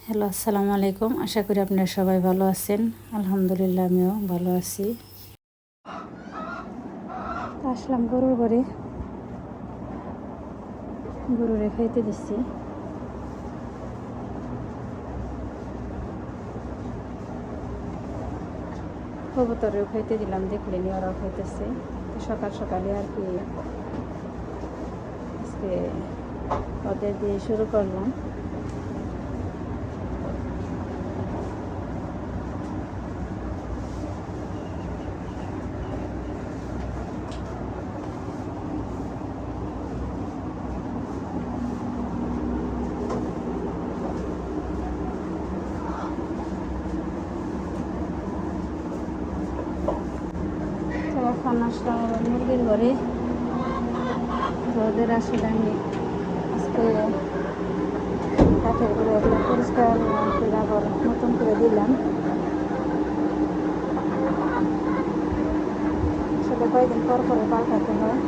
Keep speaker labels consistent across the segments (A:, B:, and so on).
A: Hello, আসসালামু আলাইকুম। আশা করি আপনারা সবাই ভালো আছেন। আলহামদুলিল্লাহ আমিও ভালো আছি। আসলাম গরুর ঘরে, গরুরে খাইতে দিচ্ছি। কবুতরেও খাইতে দিলাম, দেখলেনি ওরাও খাইতেছে। সকাল সকালে আর কি আজকে ওদের দিয়ে শুরু করলাম। তো এখন আসলাম আবার মুরগির ঘরে। তো ওদের আসলে আমি আজকে কাঠের ঘরে এগুলো পরিষ্কার করে আবার নতুন করে দিলাম। আসলে কয়েকদিন পর করে পাল্টাতে হয়।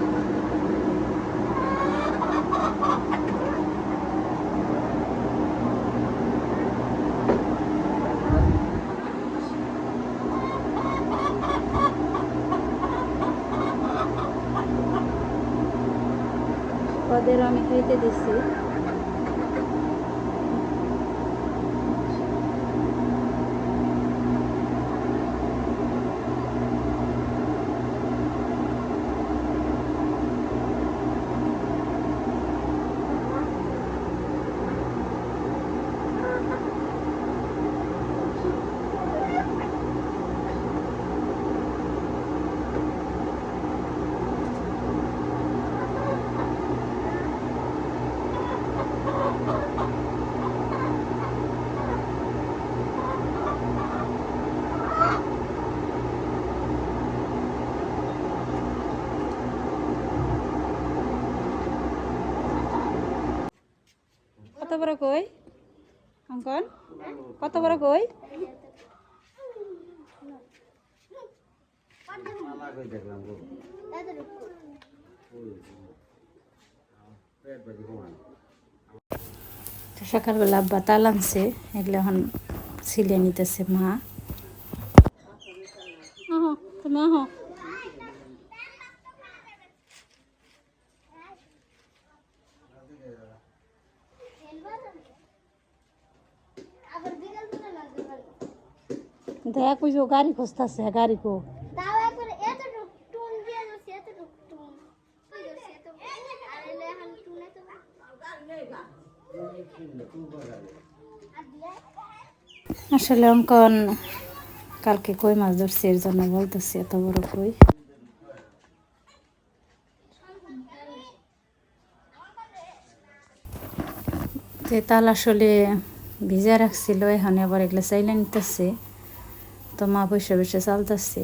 A: ওদেরও আমি খাইতে দিচ্ছি। কত বড় কই অঙ্কন, কত বড় কই? সকালবেলা আব্বা তাল আনছে, এগুলো এখন ছিলে নিতেছে মা। তুমি আহ, দেখ ওই যে গাড়ি খুঁজতেছে, গাড়ি কো আসলে অঙ্কন কালকে কই মাছ ধরছে, এর জন্য বলতেছে এত বড় কই। যে তাল আসলে ভিজা রাখছিল, এখন আবার এগুলো চাইলে নিতেছে। তো মা বসে বসে চালতেছে।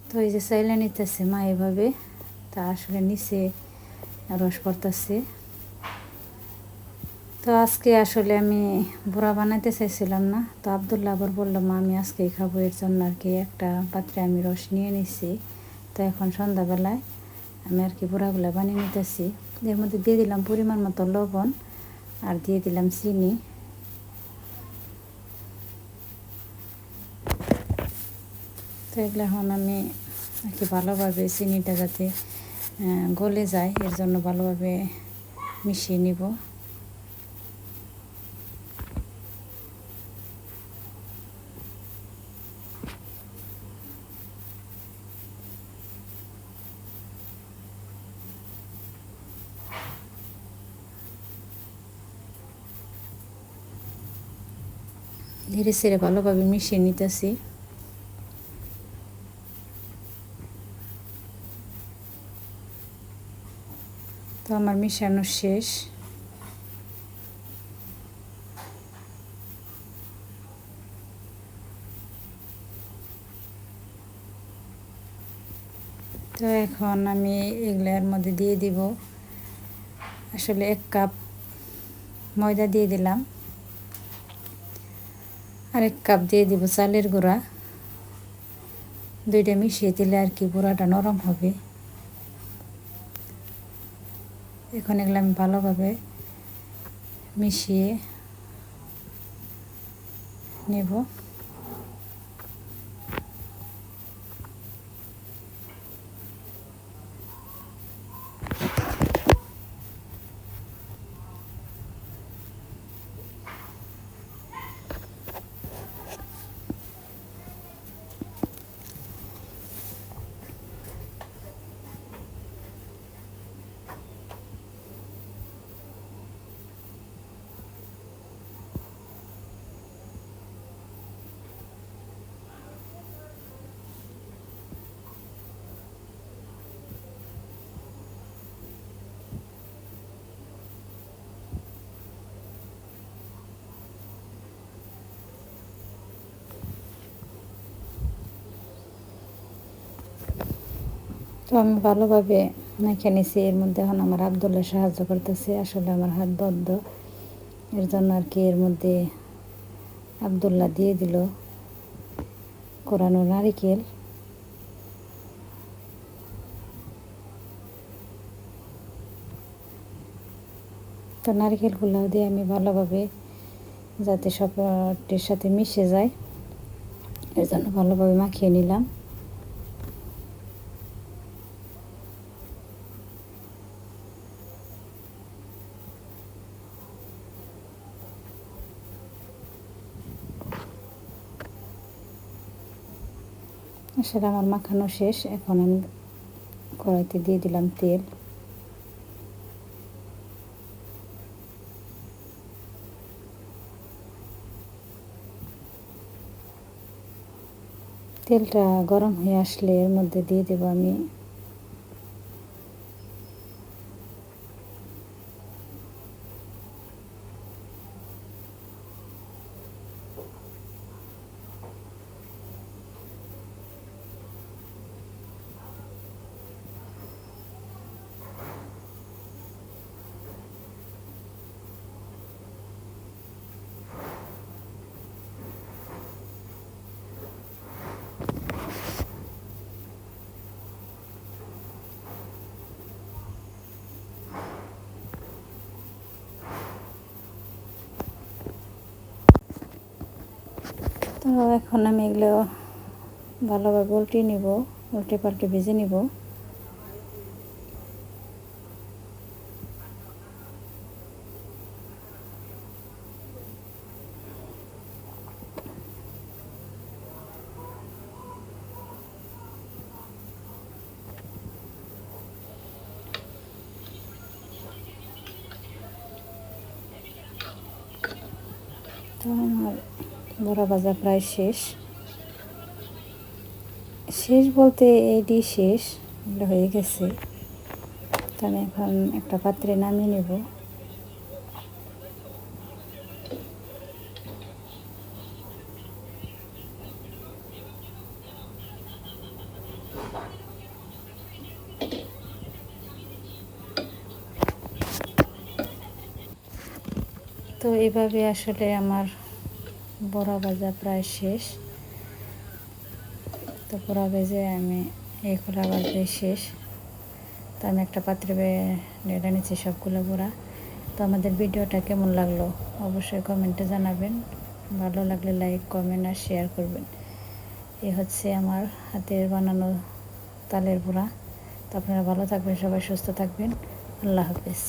A: তো এই যে চাইলে নিতেছে মা এভাবে। তা আসলে নিচে রস পড়তেছে। তো আজকে আসলে আমি বড়া বানাইতে চাইছিলাম না। তো আবদুল্লাহ আবার বললো মা আমি আজকেই খাবো, এর জন্য আর কি একটা পাত্রে আমি রস নিয়ে নিছি। তো এখন সন্ধ্যাবেলায় আমি আর কি বড়াগুলো বানিয়ে নিতেছি। এর মধ্যে দিয়ে দিলাম পরিমাণ মতো লবণ আর দিয়ে দিলাম চিনি। তো এগুলো এখন আমি আর কি ভালোভাবে চিনিটা যাতে গলে যায়, এর জন্য ভালোভাবে মিশিয়ে নিব। ধীরে ধীরে ভালোভাবে মিশিয়ে নিতেছি। তো আমার মিশানো শেষ। তো এখন আমি এগুলোর মধ্যে দিয়ে দিব আসলে 1 কাপ ময়দা দিয়ে দিলাম, আর 1 কাপ দিয়ে দিব চালের গুঁড়া, দুইটা মিশিয়ে দিলে আর কি বড়াটা নরম হবে। এখন এগুলো আমি ভালোভাবে মিশিয়ে নেব। তো আমি ভালোভাবে মেখে নিছি। এর মধ্যে এখন আমার আব্দুল্লাহ সাহায্য করতেছে, আসলে আমার হাত বদ্ধ, এর জন্য আর কি এর মধ্যে আব্দুল্লাহ দিয়ে দিল কোরানো নারিকেল। তো নারিকেলগুলো দিয়ে আমি ভালোভাবে যাতে সবটির সাথে মিশে যায় এর জন্য ভালোভাবে মাখিয়ে নিলাম। সেটা আমার মাখানো শেষ। এখন আমি কড়াইতে দিয়ে দিলাম তেল। তেলটা গরম হয়ে আসলে এর মধ্যে দিয়ে দেব আমি তো এখন আমি এগুলো ভালোভাবে উল্টিয়ে নিব, উল্টে পাল্টে ভেজে নিব। তো আমার বড়া ভাজা প্রায় শেষ। শেষ বলতে এটি শেষ, এগুলো হয়ে গেছে। তো আমি এখন একটা পাত্রে নামিয়ে নেব। তো এভাবে আসলে আমার বড়া ভাজা প্রায় শেষ। তো বড়া ভেজে আমি এই খোলা ভাজা শেষ। তো আমি একটা পাত্রে ঢেলে নিচ্ছি সবগুলো বড়া। তো আমাদের ভিডিওটা কেমন লাগলো অবশ্যই কমেন্টে জানাবেন। ভালো লাগলে লাইক, কমেন্ট আর শেয়ার করবেন। এ হচ্ছে আমার হাতের বানানো তালের বড়া। তো আপনারা ভালো থাকবেন, সবাই সুস্থ থাকবেন। আল্লাহ হাফেজ।